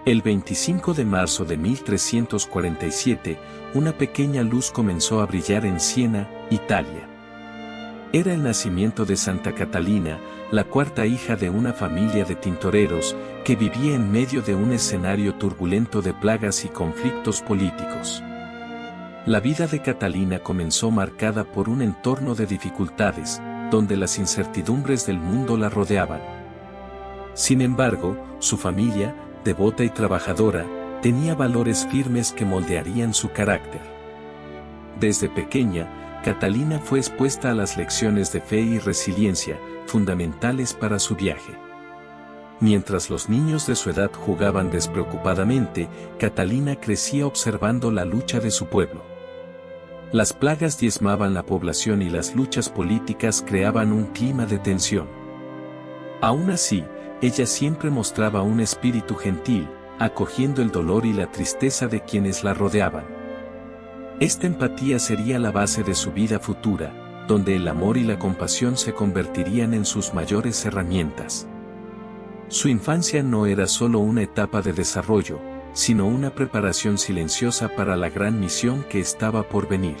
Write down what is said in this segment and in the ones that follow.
El 25 de marzo de 1347, una pequeña luz comenzó a brillar en Siena, Italia. Era el nacimiento de Santa Catalina, la cuarta hija de una familia de tintoreros, que vivía en medio de un escenario turbulento de plagas y conflictos políticos. La vida de Catalina comenzó marcada por un entorno de dificultades, donde las incertidumbres del mundo la rodeaban. Sin embargo, su familia, devota y trabajadora, tenía valores firmes que moldearían su carácter. Desde pequeña, Catalina fue expuesta a las lecciones de fe y resiliencia, fundamentales para su viaje. Mientras los niños de su edad jugaban despreocupadamente, Catalina crecía observando la lucha de su pueblo. Las plagas diezmaban la población y las luchas políticas creaban un clima de tensión. Aún así, ella siempre mostraba un espíritu gentil, acogiendo el dolor y la tristeza de quienes la rodeaban. Esta empatía sería la base de su vida futura, donde el amor y la compasión se convertirían en sus mayores herramientas. Su infancia no era solo una etapa de desarrollo, sino una preparación silenciosa para la gran misión que estaba por venir.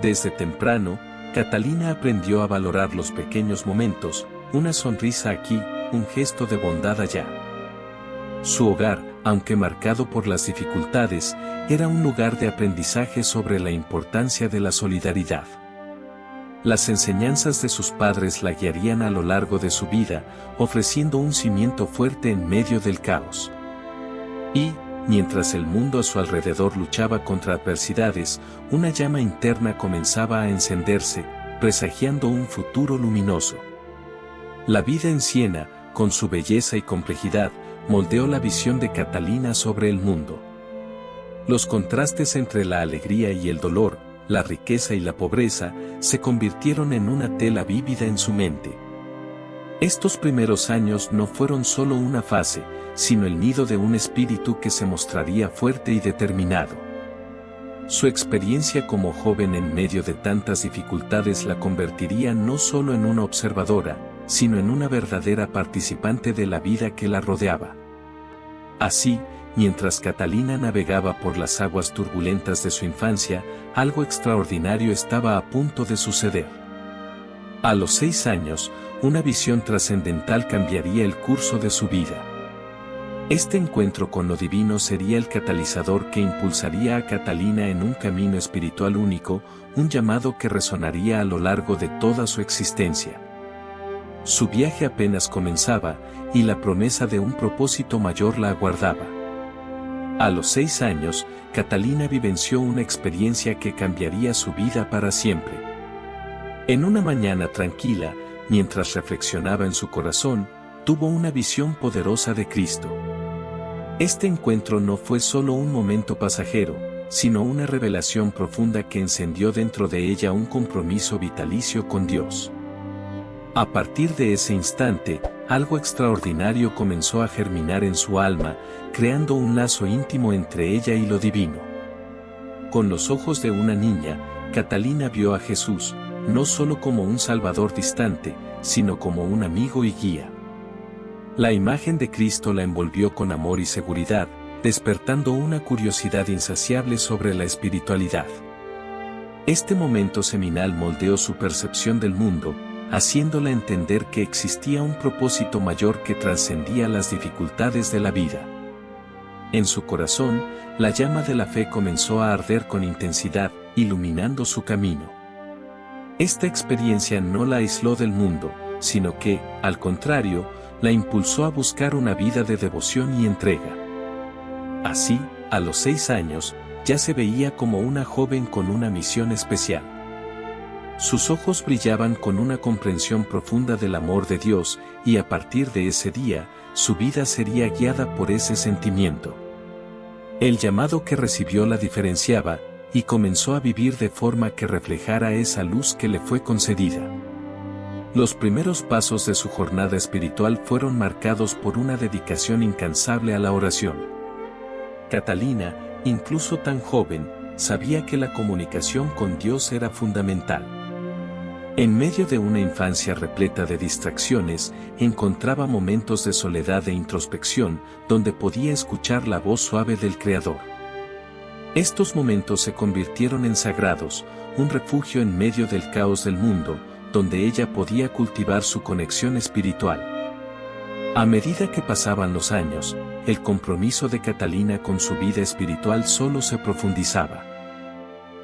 Desde temprano, Catalina aprendió a valorar los pequeños momentos, una sonrisa aquí, un gesto de bondad allá. Su hogar, aunque marcado por las dificultades, era un lugar de aprendizaje sobre la importancia de la solidaridad. Las enseñanzas de sus padres la guiarían a lo largo de su vida, ofreciendo un cimiento fuerte en medio del caos. Y, mientras el mundo a su alrededor luchaba contra adversidades, una llama interna comenzaba a encenderse, presagiando un futuro luminoso. La vida en Siena, con su belleza y complejidad, moldeó la visión de Catalina sobre el mundo. Los contrastes entre la alegría y el dolor, la riqueza y la pobreza, se convirtieron en una tela vívida en su mente. Estos primeros años no fueron solo una fase, sino el nido de un espíritu que se mostraría fuerte y determinado. Su experiencia como joven en medio de tantas dificultades la convertiría no solo en una observadora, sino en una verdadera participante de la vida que la rodeaba. Así, mientras Catalina navegaba por las aguas turbulentas de su infancia, algo extraordinario estaba a punto de suceder. A los 6 años, una visión trascendental cambiaría el curso de su vida. Este encuentro con lo divino sería el catalizador que impulsaría a Catalina en un camino espiritual único, un llamado que resonaría a lo largo de toda su existencia. Su viaje apenas comenzaba, y la promesa de un propósito mayor la aguardaba. A los 6 años, Catalina vivenció una experiencia que cambiaría su vida para siempre. En una mañana tranquila, mientras reflexionaba en su corazón, tuvo una visión poderosa de Cristo. Este encuentro no fue solo un momento pasajero, sino una revelación profunda que encendió dentro de ella un compromiso vitalicio con Dios. A partir de ese instante, algo extraordinario comenzó a germinar en su alma, creando un lazo íntimo entre ella y lo divino. Con los ojos de una niña, Catalina vio a Jesús, no solo como un Salvador distante, sino como un amigo y guía. La imagen de Cristo la envolvió con amor y seguridad, despertando una curiosidad insaciable sobre la espiritualidad. Este momento seminal moldeó su percepción del mundo, haciéndola entender que existía un propósito mayor que trascendía las dificultades de la vida. En su corazón, la llama de la fe comenzó a arder con intensidad, iluminando su camino. Esta experiencia no la aisló del mundo, sino que, al contrario, la impulsó a buscar una vida de devoción y entrega. Así, a los 6 años, ya se veía como una joven con una misión especial. Sus ojos brillaban con una comprensión profunda del amor de Dios, y a partir de ese día, su vida sería guiada por ese sentimiento. El llamado que recibió la diferenciaba, y comenzó a vivir de forma que reflejara esa luz que le fue concedida. Los primeros pasos de su jornada espiritual fueron marcados por una dedicación incansable a la oración. Catalina, incluso tan joven, sabía que la comunicación con Dios era fundamental. En medio de una infancia repleta de distracciones, encontraba momentos de soledad e introspección, donde podía escuchar la voz suave del Creador. Estos momentos se convirtieron en sagrados, un refugio en medio del caos del mundo, donde ella podía cultivar su conexión espiritual. A medida que pasaban los años, el compromiso de Catalina con su vida espiritual solo se profundizaba.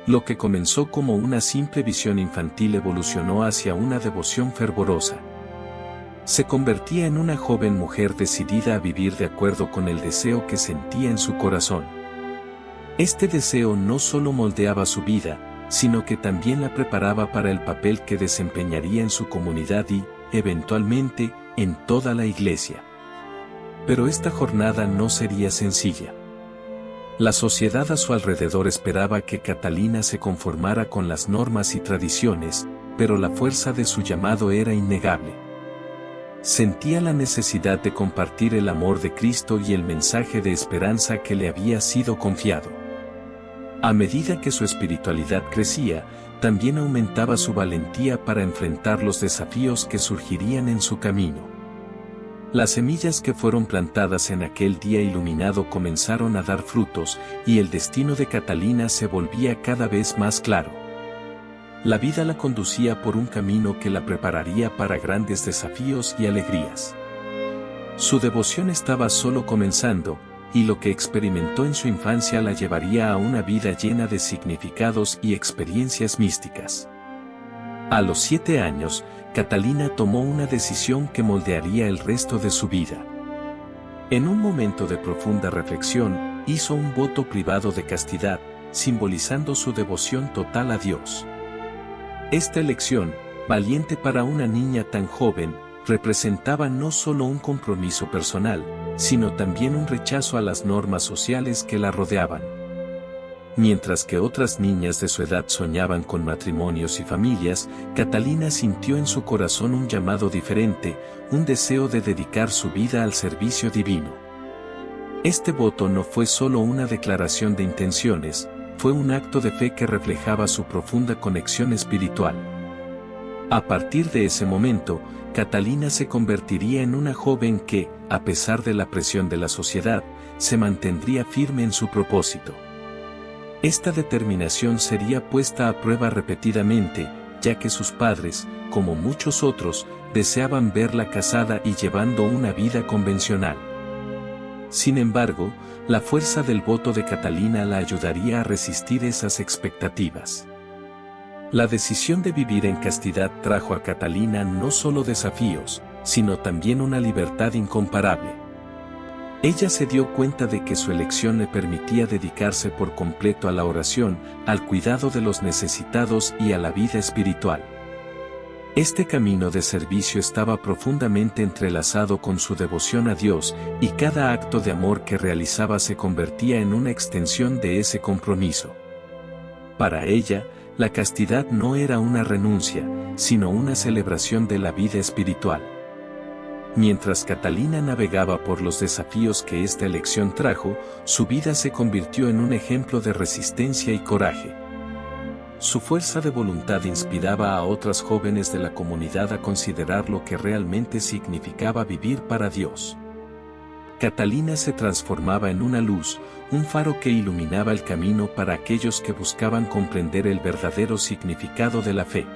Lo que comenzó como una simple visión infantil evolucionó hacia una devoción fervorosa. Se convertía en una joven mujer decidida a vivir de acuerdo con el deseo que sentía en su corazón. Este deseo no solo moldeaba su vida, sino que también la preparaba para el papel que desempeñaría en su comunidad y, eventualmente, en toda la iglesia. Pero esta jornada no sería sencilla. La sociedad a su alrededor esperaba que Catalina se conformara con las normas y tradiciones, pero la fuerza de su llamado era innegable. Sentía la necesidad de compartir el amor de Cristo y el mensaje de esperanza que le había sido confiado. A medida que su espiritualidad crecía, también aumentaba su valentía para enfrentar los desafíos que surgirían en su camino. Las semillas que fueron plantadas en aquel día iluminado comenzaron a dar frutos, y el destino de Catalina se volvía cada vez más claro. La vida la conducía por un camino que la prepararía para grandes desafíos y alegrías. Su devoción estaba solo comenzando, y lo que experimentó en su infancia la llevaría a una vida llena de significados y experiencias místicas. A los 7 años, Catalina tomó una decisión que moldearía el resto de su vida. En un momento de profunda reflexión, hizo un voto privado de castidad, simbolizando su devoción total a Dios. Esta elección, valiente para una niña tan joven, representaba no solo un compromiso personal, sino también un rechazo a las normas sociales que la rodeaban. Mientras que otras niñas de su edad soñaban con matrimonios y familias, Catalina sintió en su corazón un llamado diferente, un deseo de dedicar su vida al servicio divino. Este voto no fue solo una declaración de intenciones, fue un acto de fe que reflejaba su profunda conexión espiritual. A partir de ese momento, Catalina se convertiría en una joven que, a pesar de la presión de la sociedad, se mantendría firme en su propósito. Esta determinación sería puesta a prueba repetidamente, ya que sus padres, como muchos otros, deseaban verla casada y llevando una vida convencional. Sin embargo, la fuerza del voto de Catalina la ayudaría a resistir esas expectativas. La decisión de vivir en castidad trajo a Catalina no solo desafíos, sino también una libertad incomparable. Ella se dio cuenta de que su elección le permitía dedicarse por completo a la oración, al cuidado de los necesitados y a la vida espiritual. Este camino de servicio estaba profundamente entrelazado con su devoción a Dios, y cada acto de amor que realizaba se convertía en una extensión de ese compromiso. Para ella, la castidad no era una renuncia, sino una celebración de la vida espiritual. Mientras Catalina navegaba por los desafíos que esta elección trajo, su vida se convirtió en un ejemplo de resistencia y coraje. Su fuerza de voluntad inspiraba a otras jóvenes de la comunidad a considerar lo que realmente significaba vivir para Dios. Catalina se transformaba en una luz, un faro que iluminaba el camino para aquellos que buscaban comprender el verdadero significado de la fe.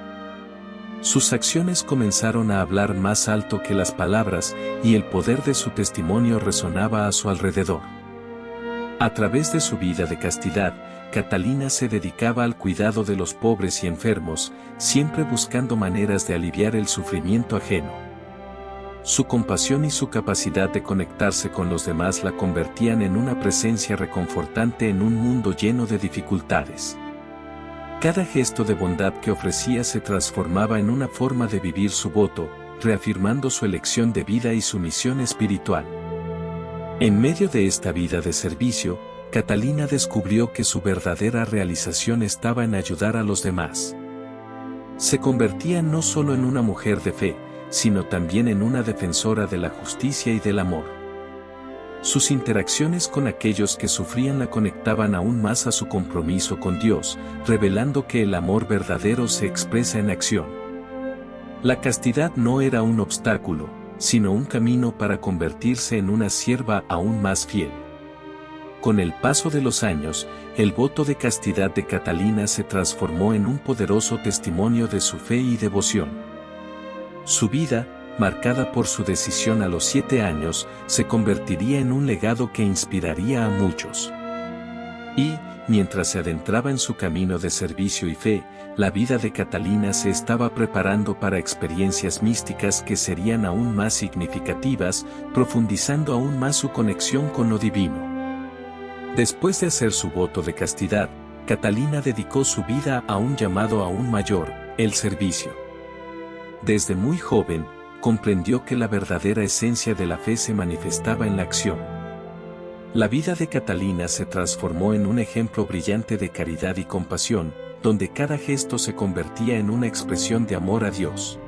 Sus acciones comenzaron a hablar más alto que las palabras, y el poder de su testimonio resonaba a su alrededor. A través de su vida de castidad, Catalina se dedicaba al cuidado de los pobres y enfermos, siempre buscando maneras de aliviar el sufrimiento ajeno. Su compasión y su capacidad de conectarse con los demás la convertían en una presencia reconfortante en un mundo lleno de dificultades. Cada gesto de bondad que ofrecía se transformaba en una forma de vivir su voto, reafirmando su elección de vida y su misión espiritual. En medio de esta vida de servicio, Catalina descubrió que su verdadera realización estaba en ayudar a los demás. Se convertía no solo en una mujer de fe, sino también en una defensora de la justicia y del amor. Sus interacciones con aquellos que sufrían la conectaban aún más a su compromiso con Dios, revelando que el amor verdadero se expresa en acción. La castidad no era un obstáculo, sino un camino para convertirse en una sierva aún más fiel. Con el paso de los años, el voto de castidad de Catalina se transformó en un poderoso testimonio de su fe y devoción. Su vida, marcada por su decisión a los 7 años, se convertiría en un legado que inspiraría a muchos. Y, mientras se adentraba en su camino de servicio y fe, la vida de Catalina se estaba preparando para experiencias místicas que serían aún más significativas, profundizando aún más su conexión con lo divino. Después de hacer su voto de castidad, Catalina dedicó su vida a un llamado aún mayor, el servicio. Desde muy joven, comprendió que la verdadera esencia de la fe se manifestaba en la acción. La vida de Catalina se transformó en un ejemplo brillante de caridad y compasión, donde cada gesto se convertía en una expresión de amor a Dios.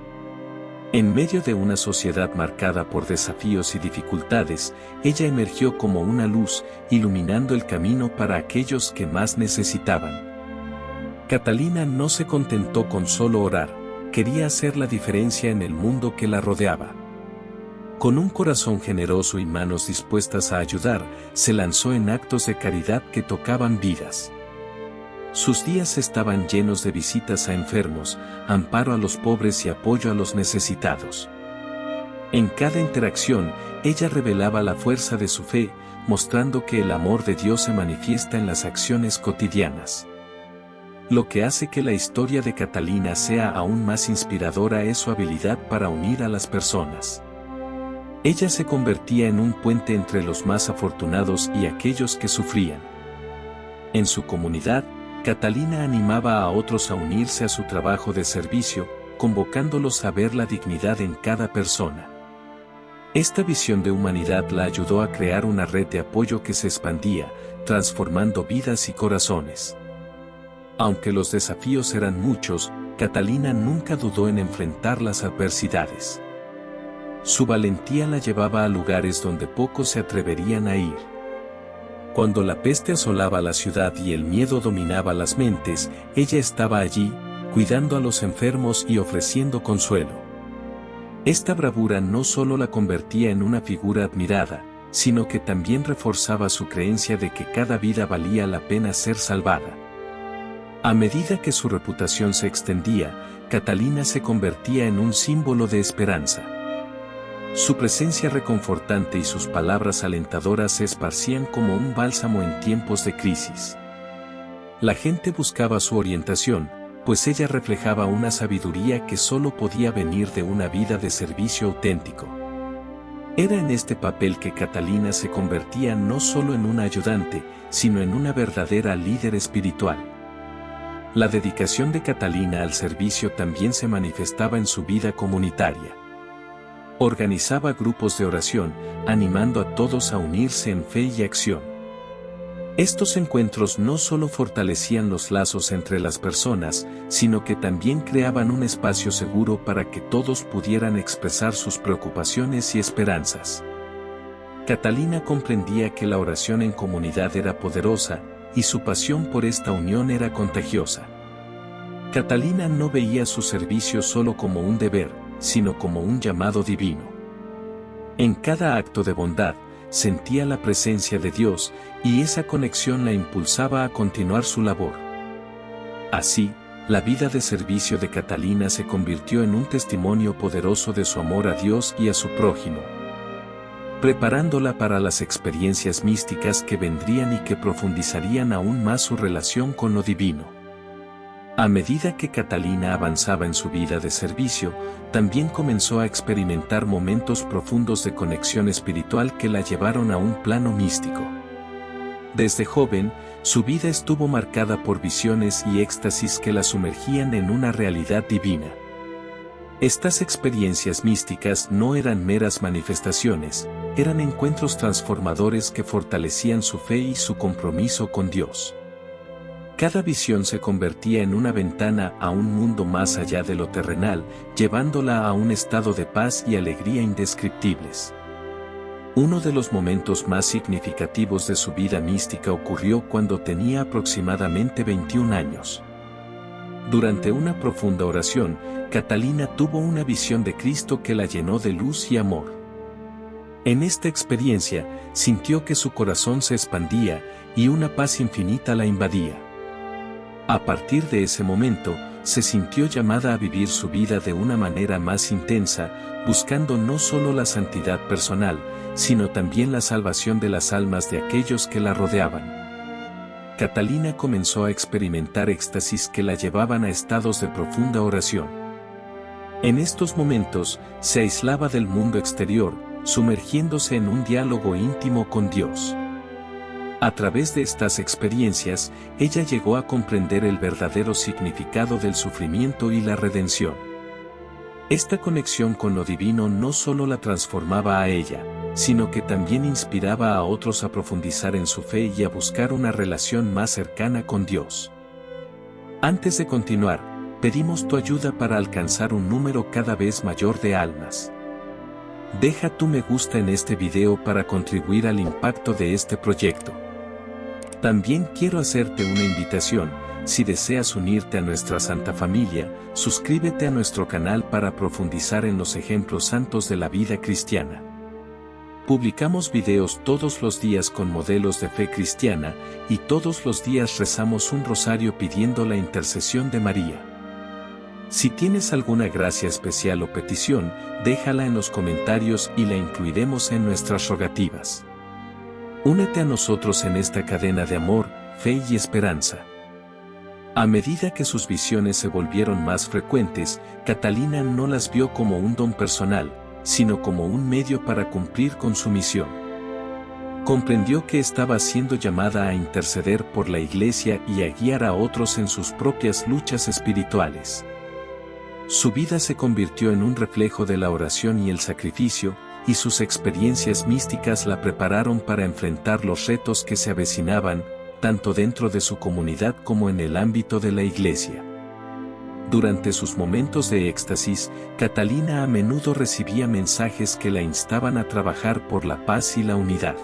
En medio de una sociedad marcada por desafíos y dificultades, ella emergió como una luz, iluminando el camino para aquellos que más necesitaban. Catalina no se contentó con solo orar, quería hacer la diferencia en el mundo que la rodeaba. Con un corazón generoso y manos dispuestas a ayudar, se lanzó en actos de caridad que tocaban vidas. Sus días estaban llenos de visitas a enfermos, amparo a los pobres y apoyo a los necesitados. En cada interacción, ella revelaba la fuerza de su fe, mostrando que el amor de Dios se manifiesta en las acciones cotidianas. Lo que hace que la historia de Catalina sea aún más inspiradora es su habilidad para unir a las personas. Ella se convertía en un puente entre los más afortunados y aquellos que sufrían. En su comunidad, Catalina animaba a otros a unirse a su trabajo de servicio, convocándolos a ver la dignidad en cada persona. Esta visión de humanidad la ayudó a crear una red de apoyo que se expandía, transformando vidas y corazones. Aunque los desafíos eran muchos, Catalina nunca dudó en enfrentar las adversidades. Su valentía la llevaba a lugares donde pocos se atreverían a ir. Cuando la peste asolaba la ciudad y el miedo dominaba las mentes, ella estaba allí, cuidando a los enfermos y ofreciendo consuelo. Esta bravura no solo la convertía en una figura admirada, sino que también reforzaba su creencia de que cada vida valía la pena ser salvada. A medida que su reputación se extendía, Catalina se convertía en un símbolo de esperanza. Su presencia reconfortante y sus palabras alentadoras se esparcían como un bálsamo en tiempos de crisis. La gente buscaba su orientación, pues ella reflejaba una sabiduría que solo podía venir de una vida de servicio auténtico. Era en este papel que Catalina se convertía no solo en una ayudante, sino en una verdadera líder espiritual. La dedicación de Catalina al servicio también se manifestaba en su vida comunitaria. Organizaba grupos de oración, animando a todos a unirse en fe y acción. Estos encuentros no solo fortalecían los lazos entre las personas, sino que también creaban un espacio seguro para que todos pudieran expresar sus preocupaciones y esperanzas. Catalina comprendía que la oración en comunidad era poderosa, y su pasión por esta unión era contagiosa. Catalina no veía su servicio solo como un deber, sino como un llamado divino. En cada acto de bondad, sentía la presencia de Dios, y esa conexión la impulsaba a continuar su labor. Así, la vida de servicio de Catalina se convirtió en un testimonio poderoso de su amor a Dios y a su prójimo, preparándola para las experiencias místicas que vendrían y que profundizarían aún más su relación con lo divino. A medida que Catalina avanzaba en su vida de servicio, también comenzó a experimentar momentos profundos de conexión espiritual que la llevaron a un plano místico. Desde joven, su vida estuvo marcada por visiones y éxtasis que la sumergían en una realidad divina. Estas experiencias místicas no eran meras manifestaciones, eran encuentros transformadores que fortalecían su fe y su compromiso con Dios. Cada visión se convertía en una ventana a un mundo más allá de lo terrenal, llevándola a un estado de paz y alegría indescriptibles. Uno de los momentos más significativos de su vida mística ocurrió cuando tenía aproximadamente 21 años. Durante una profunda oración, Catalina tuvo una visión de Cristo que la llenó de luz y amor. En esta experiencia, sintió que su corazón se expandía y una paz infinita la invadía. A partir de ese momento, se sintió llamada a vivir su vida de una manera más intensa, buscando no solo la santidad personal, sino también la salvación de las almas de aquellos que la rodeaban. Catalina comenzó a experimentar éxtasis que la llevaban a estados de profunda oración. En estos momentos, se aislaba del mundo exterior, sumergiéndose en un diálogo íntimo con Dios. A través de estas experiencias, ella llegó a comprender el verdadero significado del sufrimiento y la redención. Esta conexión con lo divino no solo la transformaba a ella, sino que también inspiraba a otros a profundizar en su fe y a buscar una relación más cercana con Dios. Antes de continuar, pedimos tu ayuda para alcanzar un número cada vez mayor de almas. Deja tu me gusta en este video para contribuir al impacto de este proyecto. También quiero hacerte una invitación, si deseas unirte a nuestra Santa Familia, suscríbete a nuestro canal para profundizar en los ejemplos santos de la vida cristiana. Publicamos videos todos los días con modelos de fe cristiana, y todos los días rezamos un rosario pidiendo la intercesión de María. Si tienes alguna gracia especial o petición, déjala en los comentarios y la incluiremos en nuestras rogativas. Únete a nosotros en esta cadena de amor, fe y esperanza. A medida que sus visiones se volvieron más frecuentes, Catalina no las vio como un don personal, sino como un medio para cumplir con su misión. Comprendió que estaba siendo llamada a interceder por la Iglesia y a guiar a otros en sus propias luchas espirituales. Su vida se convirtió en un reflejo de la oración y el sacrificio, y sus experiencias místicas la prepararon para enfrentar los retos que se avecinaban, tanto dentro de su comunidad como en el ámbito de la Iglesia. Durante sus momentos de éxtasis, Catalina a menudo recibía mensajes que la instaban a trabajar por la paz y la unidad.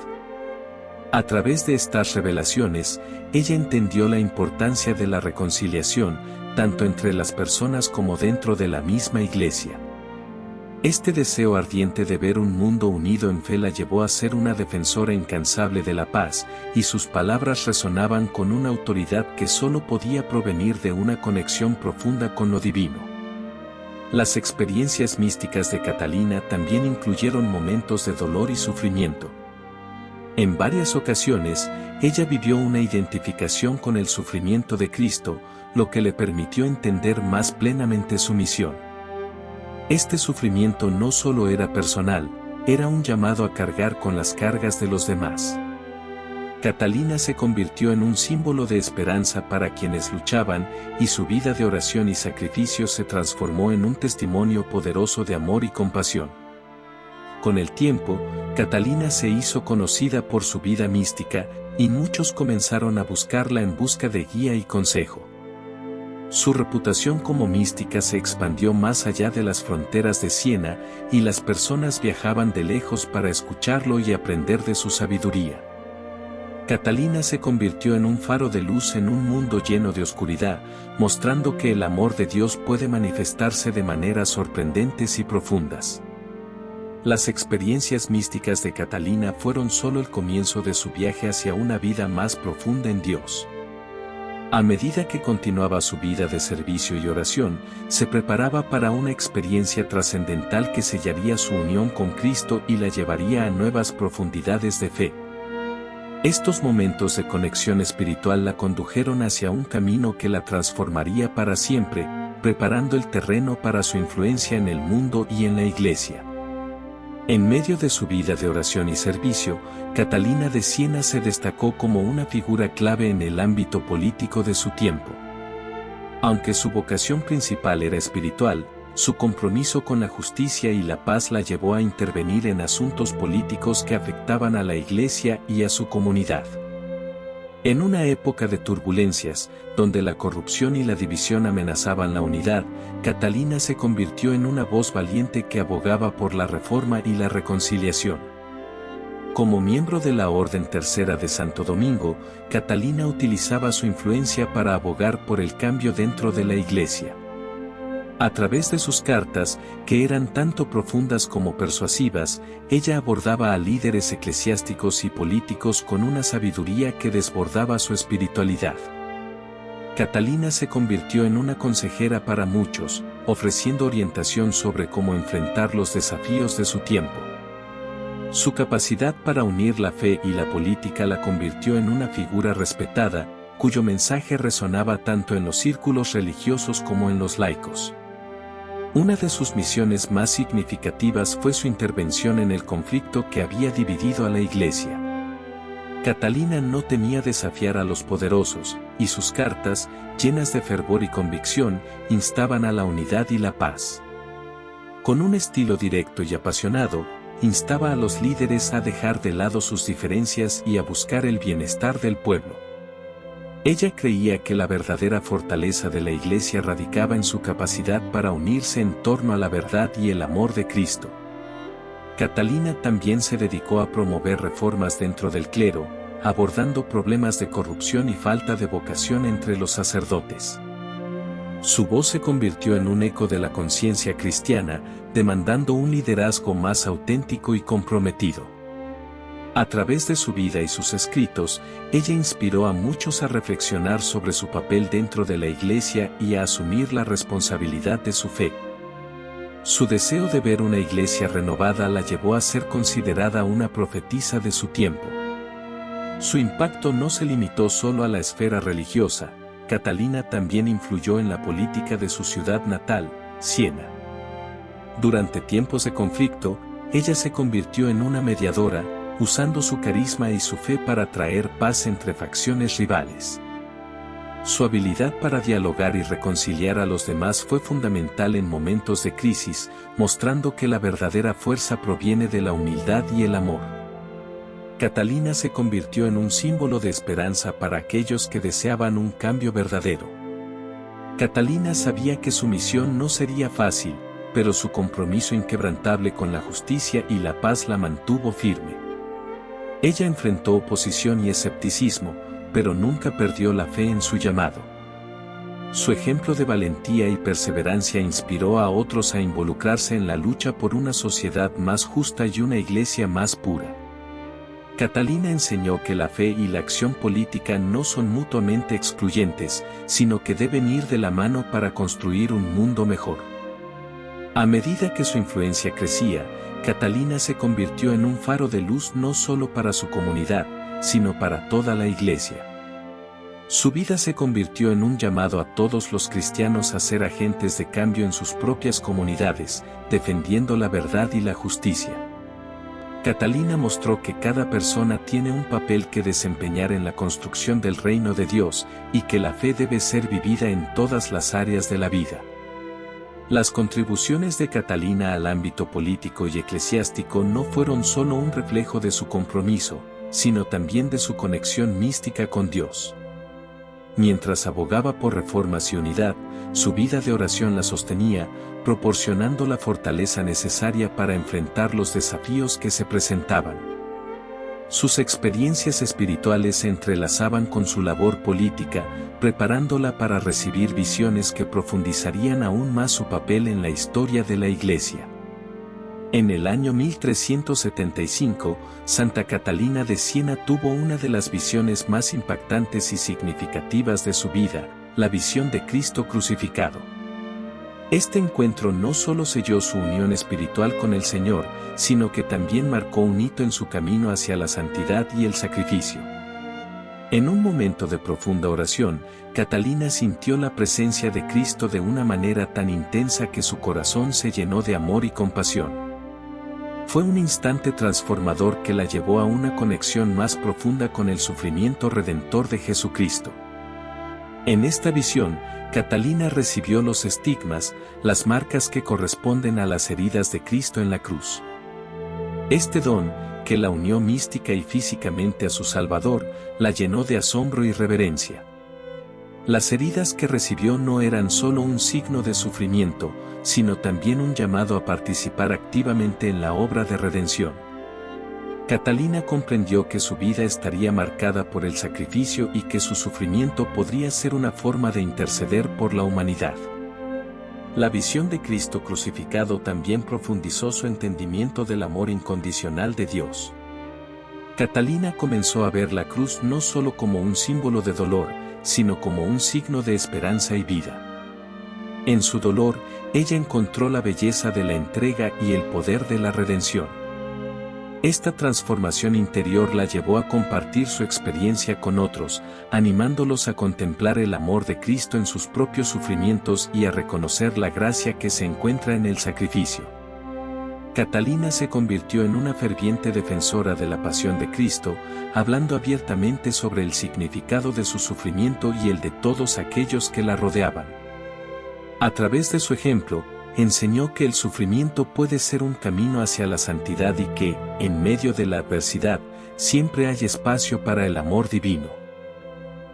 A través de estas revelaciones, ella entendió la importancia de la reconciliación, tanto entre las personas como dentro de la misma Iglesia. Este deseo ardiente de ver un mundo unido en fe la llevó a ser una defensora incansable de la paz, y sus palabras resonaban con una autoridad que solo podía provenir de una conexión profunda con lo divino. Las experiencias místicas de Catalina también incluyeron momentos de dolor y sufrimiento. En varias ocasiones, ella vivió una identificación con el sufrimiento de Cristo, lo que le permitió entender más plenamente su misión. Este sufrimiento no solo era personal, era un llamado a cargar con las cargas de los demás. Catalina se convirtió en un símbolo de esperanza para quienes luchaban, y su vida de oración y sacrificio se transformó en un testimonio poderoso de amor y compasión. Con el tiempo, Catalina se hizo conocida por su vida mística, y muchos comenzaron a buscarla en busca de guía y consejo. Su reputación como mística se expandió más allá de las fronteras de Siena, y las personas viajaban de lejos para escucharlo y aprender de su sabiduría. Catalina se convirtió en un faro de luz en un mundo lleno de oscuridad, mostrando que el amor de Dios puede manifestarse de maneras sorprendentes y profundas. Las experiencias místicas de Catalina fueron solo el comienzo de su viaje hacia una vida más profunda en Dios. A medida que continuaba su vida de servicio y oración, se preparaba para una experiencia trascendental que sellaría su unión con Cristo y la llevaría a nuevas profundidades de fe. Estos momentos de conexión espiritual la condujeron hacia un camino que la transformaría para siempre, preparando el terreno para su influencia en el mundo y en la Iglesia. En medio de su vida de oración y servicio, Catalina de Siena se destacó como una figura clave en el ámbito político de su tiempo. Aunque su vocación principal era espiritual, su compromiso con la justicia y la paz la llevó a intervenir en asuntos políticos que afectaban a la Iglesia y a su comunidad. En una época de turbulencias, donde la corrupción y la división amenazaban la unidad, Catalina se convirtió en una voz valiente que abogaba por la reforma y la reconciliación. Como miembro de la Orden Tercera de Santo Domingo, Catalina utilizaba su influencia para abogar por el cambio dentro de la Iglesia. A través de sus cartas, que eran tanto profundas como persuasivas, ella abordaba a líderes eclesiásticos y políticos con una sabiduría que desbordaba su espiritualidad. Catalina se convirtió en una consejera para muchos, ofreciendo orientación sobre cómo enfrentar los desafíos de su tiempo. Su capacidad para unir la fe y la política la convirtió en una figura respetada, cuyo mensaje resonaba tanto en los círculos religiosos como en los laicos. Una de sus misiones más significativas fue su intervención en el conflicto que había dividido a la Iglesia. Catalina no temía desafiar a los poderosos, y sus cartas, llenas de fervor y convicción, instaban a la unidad y la paz. Con un estilo directo y apasionado, instaba a los líderes a dejar de lado sus diferencias y a buscar el bienestar del pueblo. Ella creía que la verdadera fortaleza de la Iglesia radicaba en su capacidad para unirse en torno a la verdad y el amor de Cristo. Catalina también se dedicó a promover reformas dentro del clero, abordando problemas de corrupción y falta de vocación entre los sacerdotes. Su voz se convirtió en un eco de la conciencia cristiana, demandando un liderazgo más auténtico y comprometido. A través de su vida y sus escritos, ella inspiró a muchos a reflexionar sobre su papel dentro de la Iglesia y a asumir la responsabilidad de su fe. Su deseo de ver una Iglesia renovada la llevó a ser considerada una profetisa de su tiempo. Su impacto no se limitó solo a la esfera religiosa. Catalina también influyó en la política de su ciudad natal, Siena. Durante tiempos de conflicto, ella se convirtió en una mediadora, usando su carisma y su fe para traer paz entre facciones rivales. Su habilidad para dialogar y reconciliar a los demás fue fundamental en momentos de crisis, mostrando que la verdadera fuerza proviene de la humildad y el amor. Catalina se convirtió en un símbolo de esperanza para aquellos que deseaban un cambio verdadero. Catalina sabía que su misión no sería fácil, pero su compromiso inquebrantable con la justicia y la paz la mantuvo firme. Ella enfrentó oposición y escepticismo, pero nunca perdió la fe en su llamado. Su ejemplo de valentía y perseverancia inspiró a otros a involucrarse en la lucha por una sociedad más justa y una iglesia más pura. Catalina enseñó que la fe y la acción política no son mutuamente excluyentes, sino que deben ir de la mano para construir un mundo mejor. A medida que su influencia crecía, Catalina se convirtió en un faro de luz no solo para su comunidad, sino para toda la Iglesia. Su vida se convirtió en un llamado a todos los cristianos a ser agentes de cambio en sus propias comunidades, defendiendo la verdad y la justicia. Catalina mostró que cada persona tiene un papel que desempeñar en la construcción del reino de Dios, y que la fe debe ser vivida en todas las áreas de la vida. Las contribuciones de Catalina al ámbito político y eclesiástico no fueron solo un reflejo de su compromiso, sino también de su conexión mística con Dios. Mientras abogaba por reformas y unidad, su vida de oración la sostenía, proporcionando la fortaleza necesaria para enfrentar los desafíos que se presentaban. Sus experiencias espirituales se entrelazaban con su labor política, preparándola para recibir visiones que profundizarían aún más su papel en la historia de la Iglesia. En el año 1375, Santa Catalina de Siena tuvo una de las visiones más impactantes y significativas de su vida, la visión de Cristo crucificado. Este encuentro no solo selló su unión espiritual con el Señor, sino que también marcó un hito en su camino hacia la santidad y el sacrificio. En un momento de profunda oración, Catalina sintió la presencia de Cristo de una manera tan intensa que su corazón se llenó de amor y compasión. Fue un instante transformador que la llevó a una conexión más profunda con el sufrimiento redentor de Jesucristo. En esta visión, Catalina recibió los estigmas, las marcas que corresponden a las heridas de Cristo en la cruz. Este don, que la unió mística y físicamente a su Salvador, la llenó de asombro y reverencia. Las heridas que recibió no eran solo un signo de sufrimiento, sino también un llamado a participar activamente en la obra de redención. Catalina comprendió que su vida estaría marcada por el sacrificio y que su sufrimiento podría ser una forma de interceder por la humanidad. La visión de Cristo crucificado también profundizó su entendimiento del amor incondicional de Dios. Catalina comenzó a ver la cruz no solo como un símbolo de dolor, sino como un signo de esperanza y vida. En su dolor, ella encontró la belleza de la entrega y el poder de la redención. Esta transformación interior la llevó a compartir su experiencia con otros, animándolos a contemplar el amor de Cristo en sus propios sufrimientos y a reconocer la gracia que se encuentra en el sacrificio. Catalina se convirtió en una ferviente defensora de la pasión de Cristo, hablando abiertamente sobre el significado de su sufrimiento y el de todos aquellos que la rodeaban. A través de su ejemplo, enseñó que el sufrimiento puede ser un camino hacia la santidad y que, en medio de la adversidad, siempre hay espacio para el amor divino.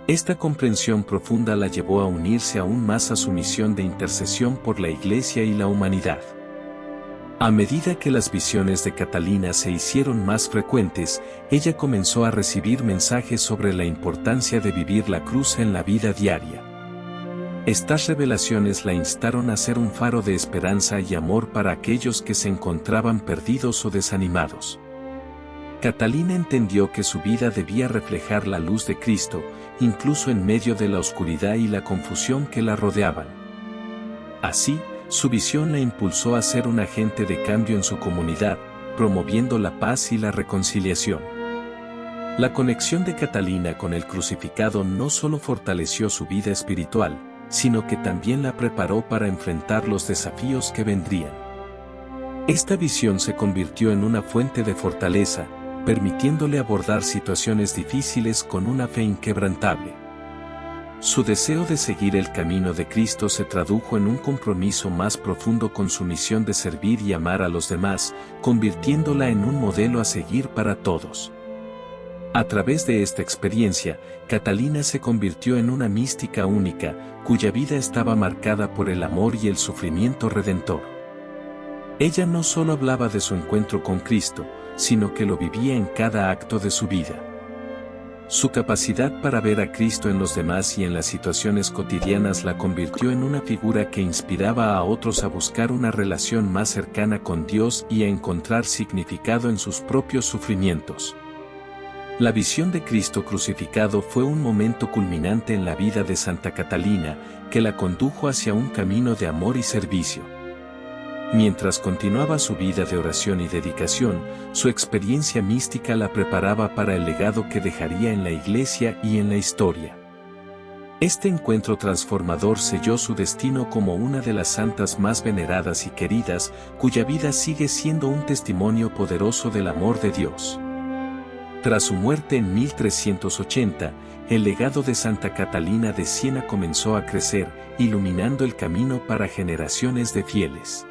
Esta comprensión profunda la llevó a unirse aún más a su misión de intercesión por la Iglesia y la humanidad. A medida que las visiones de Catalina se hicieron más frecuentes, ella comenzó a recibir mensajes sobre la importancia de vivir la cruz en la vida diaria. Estas revelaciones la instaron a ser un faro de esperanza y amor para aquellos que se encontraban perdidos o desanimados. Catalina entendió que su vida debía reflejar la luz de Cristo, incluso en medio de la oscuridad y la confusión que la rodeaban. Así, su visión la impulsó a ser un agente de cambio en su comunidad, promoviendo la paz y la reconciliación. La conexión de Catalina con el crucificado no solo fortaleció su vida espiritual, sino que también la preparó para enfrentar los desafíos que vendrían. Esta visión se convirtió en una fuente de fortaleza, permitiéndole abordar situaciones difíciles con una fe inquebrantable. Su deseo de seguir el camino de Cristo se tradujo en un compromiso más profundo con su misión de servir y amar a los demás, convirtiéndola en un modelo a seguir para todos. A través de esta experiencia, Catalina se convirtió en una mística única, cuya vida estaba marcada por el amor y el sufrimiento redentor. Ella no solo hablaba de su encuentro con Cristo, sino que lo vivía en cada acto de su vida. Su capacidad para ver a Cristo en los demás y en las situaciones cotidianas la convirtió en una figura que inspiraba a otros a buscar una relación más cercana con Dios y a encontrar significado en sus propios sufrimientos. La visión de Cristo crucificado fue un momento culminante en la vida de Santa Catalina, que la condujo hacia un camino de amor y servicio. Mientras continuaba su vida de oración y dedicación, su experiencia mística la preparaba para el legado que dejaría en la Iglesia y en la historia. Este encuentro transformador selló su destino como una de las santas más veneradas y queridas, cuya vida sigue siendo un testimonio poderoso del amor de Dios. Tras su muerte en 1380, el legado de Santa Catalina de Siena comenzó a crecer, iluminando el camino para generaciones de fieles.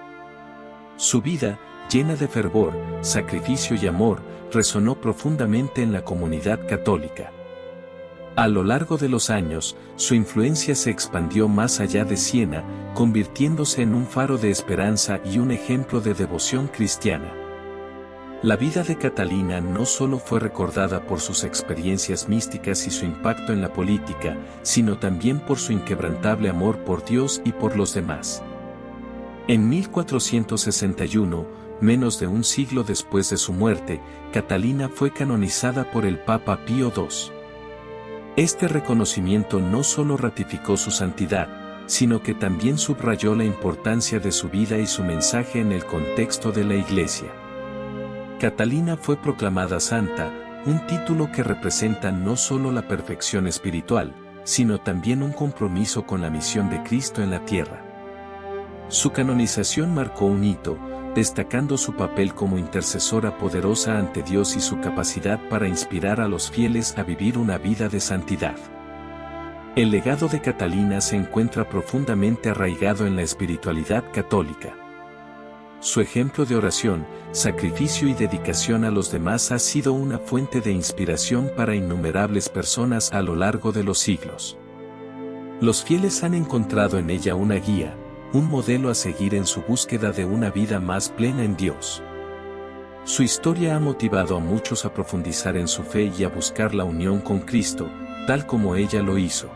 Su vida, llena de fervor, sacrificio y amor, resonó profundamente en la comunidad católica. A lo largo de los años, su influencia se expandió más allá de Siena, convirtiéndose en un faro de esperanza y un ejemplo de devoción cristiana. La vida de Catalina no solo fue recordada por sus experiencias místicas y su impacto en la política, sino también por su inquebrantable amor por Dios y por los demás. En 1461, menos de un siglo después de su muerte, Catalina fue canonizada por el Papa Pío II. Este reconocimiento no solo ratificó su santidad, sino que también subrayó la importancia de su vida y su mensaje en el contexto de la Iglesia. Catalina fue proclamada santa, un título que representa no solo la perfección espiritual, sino también un compromiso con la misión de Cristo en la tierra. Su canonización marcó un hito, destacando su papel como intercesora poderosa ante Dios y su capacidad para inspirar a los fieles a vivir una vida de santidad. El legado de Catalina se encuentra profundamente arraigado en la espiritualidad católica. Su ejemplo de oración, sacrificio y dedicación a los demás ha sido una fuente de inspiración para innumerables personas a lo largo de los siglos. Los fieles han encontrado en ella una guía, un modelo a seguir en su búsqueda de una vida más plena en Dios. Su historia ha motivado a muchos a profundizar en su fe y a buscar la unión con Cristo, tal como ella lo hizo.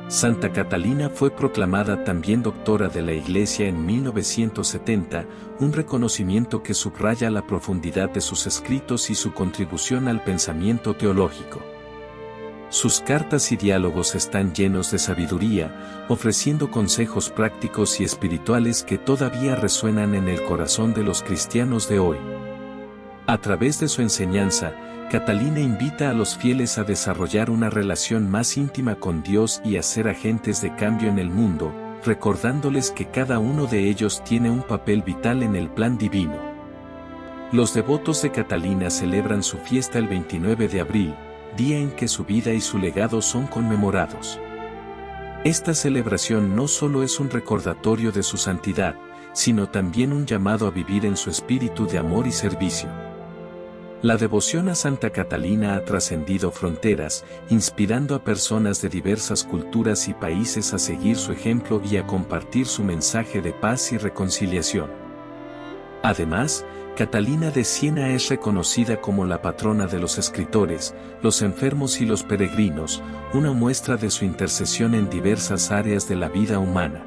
Santa Catalina fue proclamada también doctora de la Iglesia en 1970, un reconocimiento que subraya la profundidad de sus escritos y su contribución al pensamiento teológico. Sus cartas y diálogos están llenos de sabiduría, ofreciendo consejos prácticos y espirituales que todavía resuenan en el corazón de los cristianos de hoy. A través de su enseñanza, Catalina invita a los fieles a desarrollar una relación más íntima con Dios y a ser agentes de cambio en el mundo, recordándoles que cada uno de ellos tiene un papel vital en el plan divino. Los devotos de Catalina celebran su fiesta el 29 de abril, día en que su vida y su legado son conmemorados. Esta celebración no solo es un recordatorio de su santidad, sino también un llamado a vivir en su espíritu de amor y servicio. La devoción a Santa Catalina ha trascendido fronteras, inspirando a personas de diversas culturas y países a seguir su ejemplo y a compartir su mensaje de paz y reconciliación. Además, Catalina de Siena es reconocida como la patrona de los escritores, los enfermos y los peregrinos, una muestra de su intercesión en diversas áreas de la vida humana.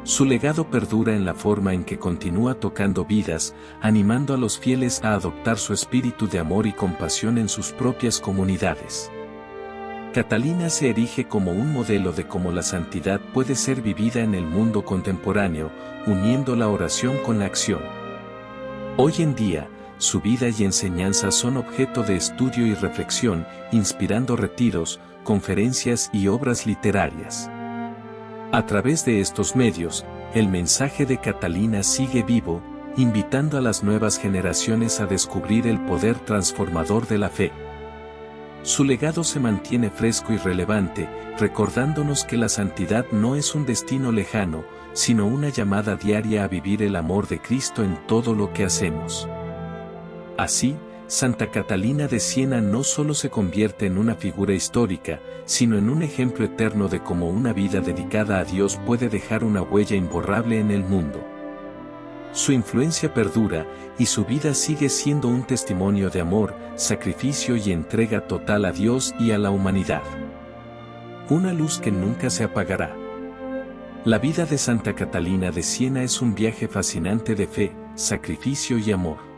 Su legado perdura en la forma en que continúa tocando vidas, animando a los fieles a adoptar su espíritu de amor y compasión en sus propias comunidades. Catalina se erige como un modelo de cómo la santidad puede ser vivida en el mundo contemporáneo, uniendo la oración con la acción. Hoy en día, su vida y enseñanza son objeto de estudio y reflexión, inspirando retiros, conferencias y obras literarias. A través de estos medios, el mensaje de Catalina sigue vivo, invitando a las nuevas generaciones a descubrir el poder transformador de la fe. Su legado se mantiene fresco y relevante, recordándonos que la santidad no es un destino lejano, sino una llamada diaria a vivir el amor de Cristo en todo lo que hacemos. Así, Santa Catalina de Siena no solo se convierte en una figura histórica, sino en un ejemplo eterno de cómo una vida dedicada a Dios puede dejar una huella imborrable en el mundo. Su influencia perdura, y su vida sigue siendo un testimonio de amor, sacrificio y entrega total a Dios y a la humanidad. Una luz que nunca se apagará. La vida de Santa Catalina de Siena es un viaje fascinante de fe, sacrificio y amor.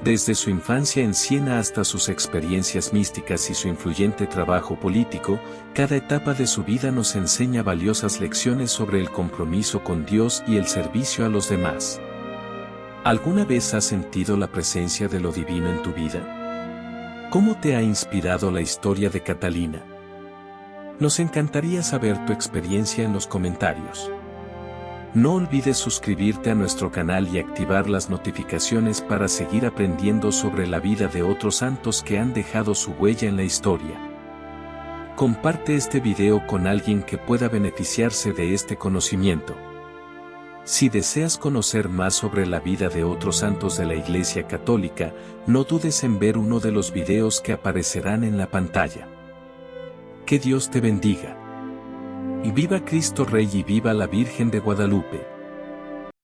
Desde su infancia en Siena hasta sus experiencias místicas y su influyente trabajo político, cada etapa de su vida nos enseña valiosas lecciones sobre el compromiso con Dios y el servicio a los demás. ¿Alguna vez has sentido la presencia de lo divino en tu vida? ¿Cómo te ha inspirado la historia de Catalina? Nos encantaría saber tu experiencia en los comentarios. No olvides suscribirte a nuestro canal y activar las notificaciones para seguir aprendiendo sobre la vida de otros santos que han dejado su huella en la historia. Comparte este video con alguien que pueda beneficiarse de este conocimiento. Si deseas conocer más sobre la vida de otros santos de la Iglesia Católica, no dudes en ver uno de los videos que aparecerán en la pantalla. Que Dios te bendiga. Y viva Cristo Rey y viva la Virgen de Guadalupe.